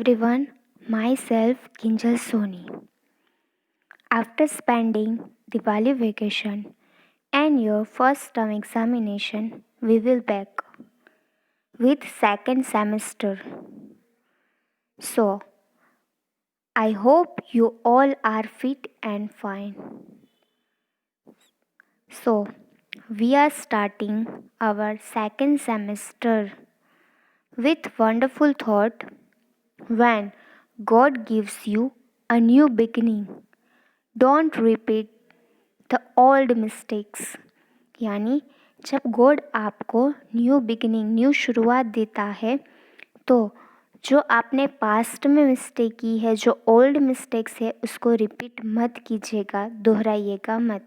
everyone, myself Kinjal Soni. After spending Diwali vacation and your first term examination, we will back with second semester. So, I hope you all are fit and fine. So, we are starting our second semester with wonderful thought when God gives you a new beginning. Don't repeat the old mistakes. यानी जब God आपको new beginning new शुरुआत देता है तो जो आपने past में मिस्टेक की है, जो ओल्ड मिस्टेक्स है, उसको रिपीट मत कीजिएगा, दोहराइएगा मत।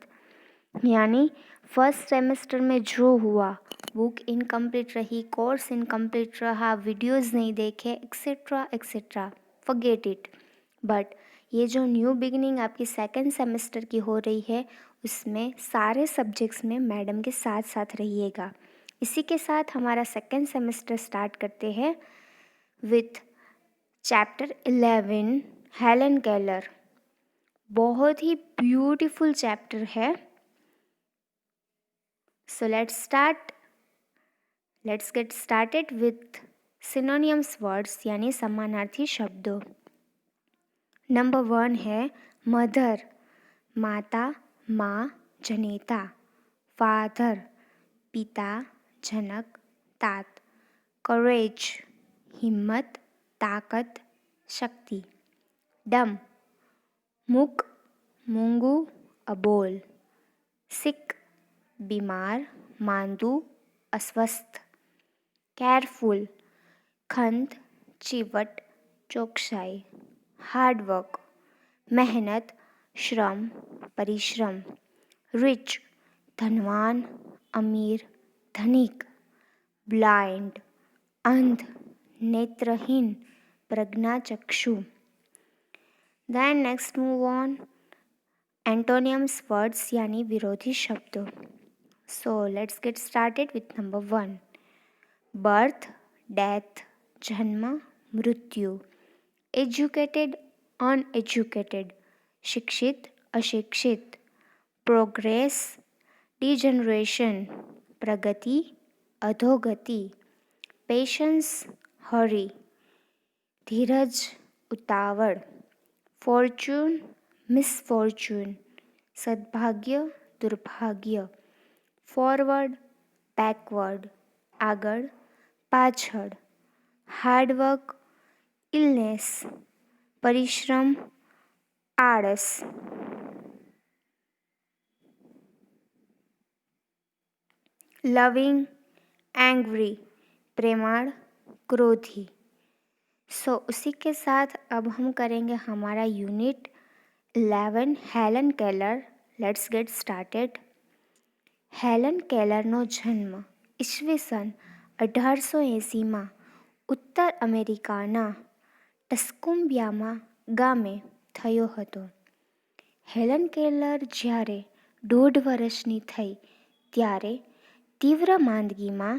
यानी फर्स्ट सेमेस्टर में जो हुआ, बुक इनकम्प्लीट रही, कोर्स इनकम्प्लीट रहा, वीडियोस नहीं देखे, etcetera etcetera, forget it. But ये जो न्यू बिगिनिंग आपकी सेकंड सेमेस्टर की हो रही है, उसमें सारे सब्जेक्ट्स में मैडम के साथ साथ रहिएगा। इसी के साथ हमारा सेकंड सेमेस्टर स्टार्ट करते हैं विथ चैप्टर 11 हेलन केलर। बहुत ही ब्यूटीफुल चैप्टर है। सो let's get started with synonyms words यानी समानार्थी शब्दों। नंबर 1 है मदर, माता, माँ, जनेता। फादर, पिता, जनक, तात। करेज, हिम्मत, ताकत, शक्ति। डम, मूक, मूंगू, अबोल। सिक, बीमार, मांदू, अस्वस्थ। केयरफुल, खंत, चिवट, चौकसाई। हार्डवर्क, मेहनत, श्रम, परिश्रम। रिच, धनवान, अमीर, धनिक। ब्लाइंड, अंध, नेत्रहीन, प्रज्ञाचक्षु। Then next move on antonyms words यानी विरोधी शब्दों। So let's get started with number 1 birth, death, जन्म, मृत्यु। Educated, uneducated. शिक्षित, अशिक्षित। प्रोग्रेस, डिजनरेशन, प्रगति, अधोगति। पेशेंस, हरी, धीरज, उतावड़। फॉर्चून, मिसफॉर्चून, सद्भाग्य, दुर्भाग्य। फॉरवर्ड, बैकवर्ड, आगड़, पाछड़। हार्डवर्क, इलनेस, परिश्रम, आळस। लविंग, एंग्री, प्रेमाळ, क्रोधी। सो उसी के साथ अब हम करेंगे हमारा unit 11 Helen Keller. Let's get started. Helen केलरનો જન્મ ઈસવીસન 1880માં ઉત્તર અમેરિકાના ટસ્કુમ્બિયામાં ગામે થયો હતો. હેલન કેલર જ્યારે 1.5 વર્ષની થઈ ત્યારે तीव्र માંદગીમાં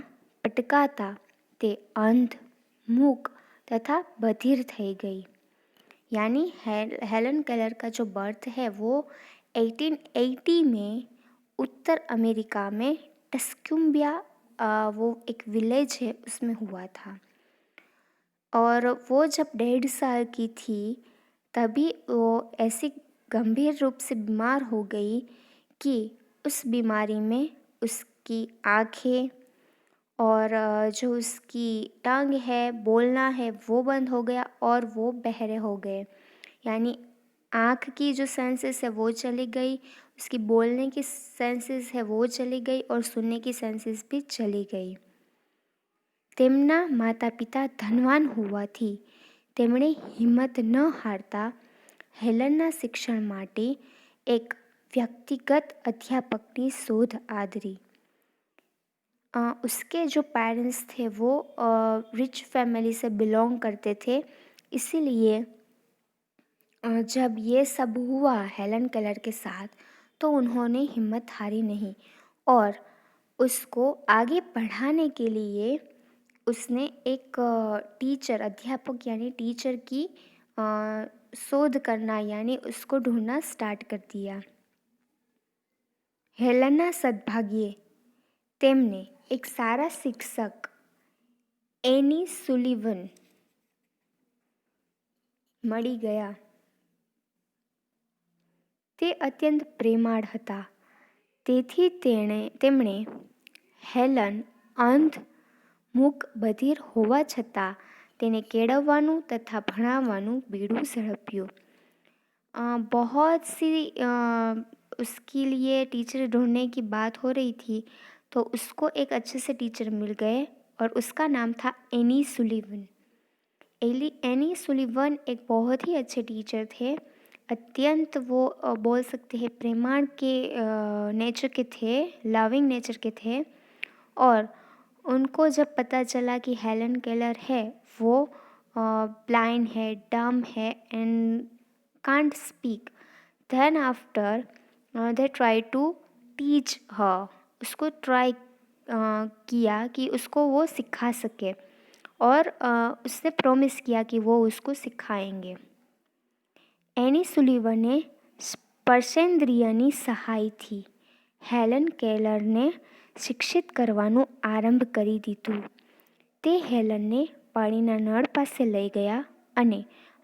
પટકાતા તે અંધ, મૂક तथा बधिर થઈ गई। यानी हेलन केलर का जो बर्थ है वो 1880 में उत्तर अमेरिका में टस्कुम्बिया, वो एक विलेज है, उसमें हुआ था। और वो जब 1.5 साल की थी तभी वो ऐसी गंभीर रूप से बीमार हो गई कि उस बीमारी में उसकी आँखें और जो उसकी टंग है, बोलना है, वो बंद हो गया और वो बहरे हो गए। यानी आँख की जो सेंसेस है वो चली गई, उसकी बोलने की सेंसेस है वो चली गई और सुनने की सेंसेस भी चली गई। તેમના માતા પિતા ધનવાન હોવાથી તેમણે હિંમત ન હારતા હેલનના शिक्षण માટે एक व्यक्तिगत अध्यापकની शोध आदरी। उसके जो पेरेंट्स थे वो रिच फैमिली से बिलोंग करते थे, इसीलिए जब ये सब हुआ हेलन केलर के साथ तो उन्होंने हिम्मत हारी नहीं और उसको आगे बढ़ाने के लिए उसने एक टीचर, अध्यापक यानी टीचर की शोध करना यानी उसको ढूंढना स्टार्ट कर दिया। હેલનના સદભાગ્યે તેમને એક સારા શિક્ષક એની સુલિવન મળી ગયા. તે અત્યંત પ્રેમાળ હતા. તેથી તેમણે હેલન અંધ, મૂક, બધિર હોવા છતાં તેને કેળવવાનું તથા ભણાવવાનું બીડું ઝડપ્યું. बहुत सी उसके लिए टीचर ढूंढने की बात हो रही थी, तो उसको एक अच्छे से टीचर मिल गए और उसका नाम था एनी सुलिवन. एनी सुलिवन एक बहुत ही अच्छे टीचर थे. अत्यंत वो बोल सकते हैं प्रेमाण के नेचर के थे, लविंग नेचर के थे. और उनको जब पता चला कि हेलन केलर है वो ब्लाइंड है, डम है and can't speak, then after they try to teach her. उसको ट्राई किया कि उसको वो सिखा सके और उसने प्रॉमिस किया कि वो उसको सिखाएंगे. એની સુલિવને સ્પર્શેન્દ્રિયની સહાયથી હેલન કેલરને શિક્ષિત કરવાનું આરંભ કરી દીધું. તે હેલનને પાણીના નળ પાસે લઈ ગયા અને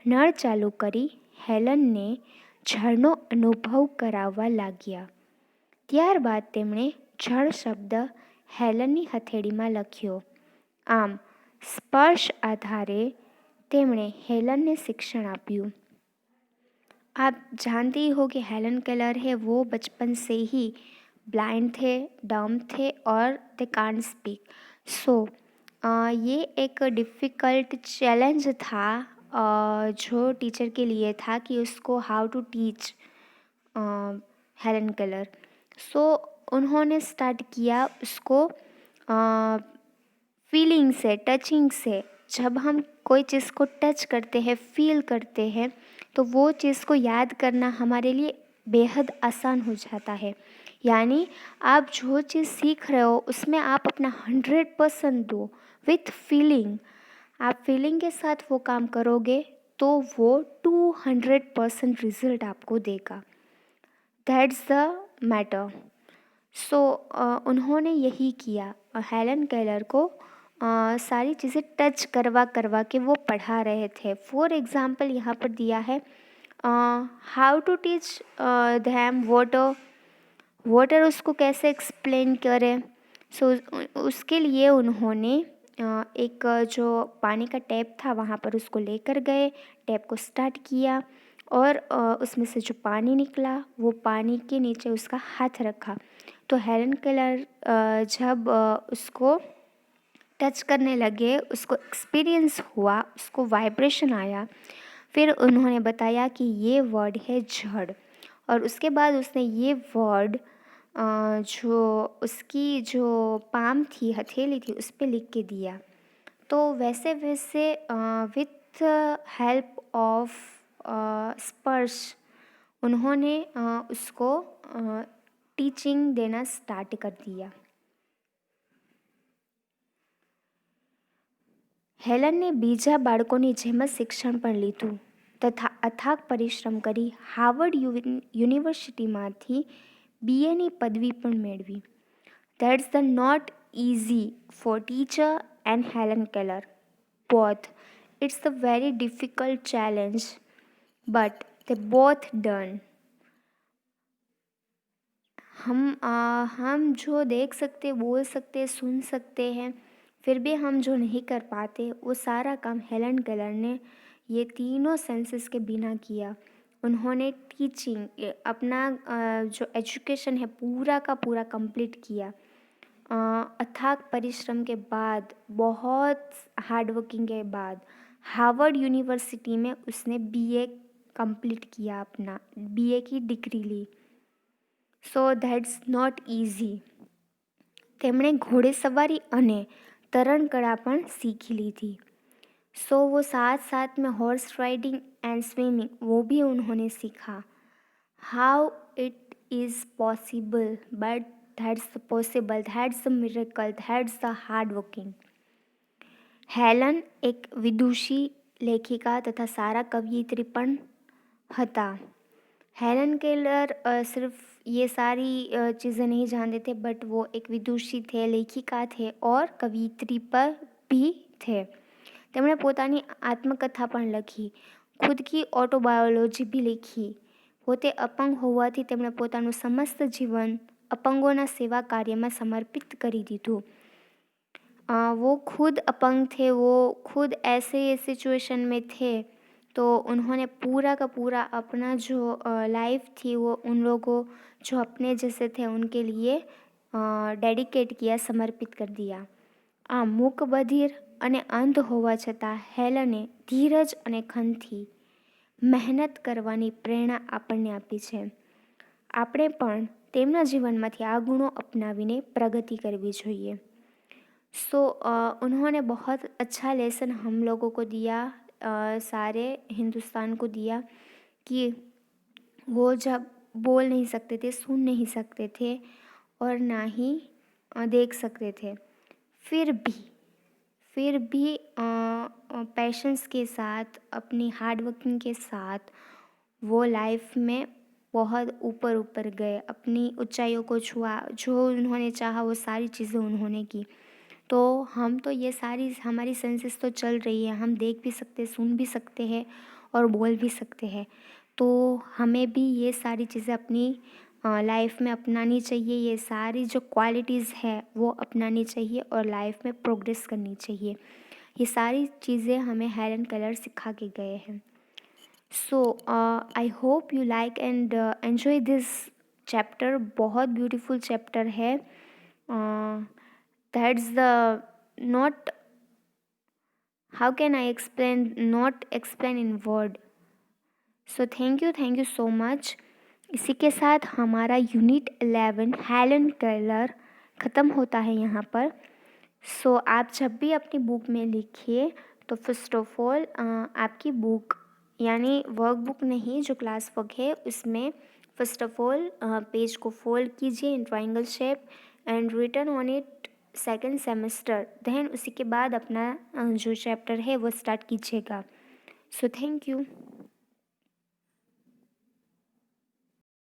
નળ ચાલુ કરી હેલનને જળનો અનુભવ કરાવવા લાગ્યા. ત્યારબાદ તેમણે જળ શબ્દ હેલનની હથેળીમાં લખ્યો. આમ સ્પર્શ આધારે તેમણે હેલનને शिक्षण આપ્યું. आप जानते ही हो कि हेलन केलर है वो बचपन से ही ब्लाइंड थे, डम थे और दे कांट स्पीक. सो ये एक डिफ़िकल्ट चैलेंज था जो टीचर के लिए था कि उसको how to teach Helen Keller. So उन्होंने स्टार्ट किया उसको फीलिंग से, टचिंग से. जब हम कोई चीज़ को टच करते हैं, फील करते हैं, तो वो चीज़ को याद करना हमारे लिए बेहद आसान हो जाता है. यानी आप जो चीज़ सीख रहे हो उसमें आप अपना 100% दो विथ फीलिंग. आप फीलिंग के साथ वो काम करोगे तो वो 200% रिजल्ट आपको देगा. That's the matter. सो उन्होंने यही किया. हेलन केलर को सारी चीज़ें टच करवा के वो पढ़ा रहे थे. फॉर एग्ज़ाम्पल यहाँ पर दिया है how to teach them water उसको कैसे एक्सप्लेन करें. सो उसके लिए उन्होंने एक जो पानी का टैप था वहाँ पर उसको लेकर गए, टैप को स्टार्ट किया और उसमें से जो पानी निकला वो पानी के नीचे उसका हाथ रखा. तो हेलन केलर जब उसको टच करने लगे, उसको एक्सपीरियंस हुआ, उसको वाइब्रेशन आया. फिर उन्होंने बताया कि ये वर्ड है जड़. और उसके बाद उसने ये वर्ड जो उसकी जो पाम थी, हथेली थी, उस पर लिख के दिया. तो वैसे वैसे विथ हेल्प ऑफ स्पर्श उन्होंने उसको टीचिंग देना स्टार्ट कर दिया. હેલનને બીજા બાળકોની જેમ જ શિક્ષણ પણ લીધું તથા અથાગ પરિશ્રમ કરી હાર્વર્ડ યુનિવર્સિટીમાંથી BAની પદવી પણ મેળવી. That's the not easy for teacher and Helen Keller both. It's a very difficult challenge, but they both done. हम जो देख सकते, बोल सकते, सुन सकते हैं, फिर भी हम जो नहीं कर पाते वो सारा काम हेलन केलर ने ये तीनों सेंसेस के बिना किया. उन्होंने टीचिंग अपना जो एजुकेशन है पूरा का पूरा कंप्लीट किया. अथाक परिश्रम के बाद, बहुत हार्ड वर्किंग के बाद हार्वर्ड यूनिवर्सिटी में उसने BA कंप्लीट किया, अपना BA की डिग्री ली. So that's not easy. તેમણે ઘોડેસવારી અને તરણકળા પણ सीखी ली थी. सो वो साथ साथ में हॉर्स राइडिंग एंड स्विमिंग वो भी उन्होंने सीखा. How it is possible, but that's the possible, that's the miracle, that's the hard working. Helen એક વિદુષી લેખિકા તથા સારા કવિयत्री પણ હતા। हेलन केलर सिर्फ ये सारी चीज़ें नहीं जानते थे, बट वो एक विदुषी थे, लेखिका थे और कवियत्री पर भी थे। તેમણે પોતાની આત્મકથા પણ લખી, ખુદ की ઓટોબાયોલોજી भी લખી। પોતે અપંગ હોવાથી તેમણે પોતાનું સમસ્ત જીવન अपंगों सेवा कार्य में समर्पित કરી દીધું। वो खुद अपंग थे, वो खुद ऐसे सिचुएशन में थे, तो उन्होंने पूरा का पूरा अपना जो लाइफ थी वो उन लोगों जो अपने जैसे थे उनके लिए डेडिकेट किया, समर्पित कर दिया। मूक बधिर અને અંધ હોવા છતાં હેલને ધીરજ અને ખંતથી મહેનત કરવાની પ્રેરણા આપણને આપી છે। આપણે પણ તેમના જીવનમાંથી આ ગુણો અપનાવીને પ્રગતિ કરવી જોઈએ। सो उन्होंने बहुत अच्छा लेसन हम लोगों को दिया, सारे हिंदुस्तान को दिया कि वो जब बोल नहीं सकते थे, सुन नहीं सकते थे और ना ही देख सकते थे, फिर भी पैशंस के साथ, अपनी हार्ड वर्किंग के साथ वो लाइफ में बहुत ऊपर ऊपर गए, अपनी ऊंचाइयों को छुआ। जो उन्होंने चाहा वो सारी चीज़ें उन्होंने की। तो हम तो ये सारी हमारी सेंसेस तो चल रही है, हम देख भी सकते, सुन भी सकते हैं और बोल भी सकते हैं। तो हमें भी ये सारी चीज़ें अपनी लाइफ में अपनानी चाहिए। ये सारी जो क्वालिटीज़ है वो अपनानी चाहिए और लाइफ में प्रोग्रेस करनी चाहिए। ये सारी चीज़ें हमें हेलन केलर सिखा के गए हैं। So I hope you like and enjoy this chapter. बहुत ब्यूटीफुल चैप्टर है। That's the not, how can I explain, not explain in word. So thank you so much. इसी के साथ हमारा यूनिट 11 हेलन केलर ख़त्म होता है यहाँ पर। सो आप जब भी अपनी बुक में लिखिए तो फर्स्ट ऑफ ऑल आपकी बुक यानी वर्क बुक नहीं, जो क्लास वर्क है उसमें फर्स्ट ऑफ ऑल पेज को फोल्ड कीजिए in triangle shape and written on it second semester. Then उसी के बाद अपना जो चैप्टर है वो स्टार्ट कीजिएगा। सो थैंक यू।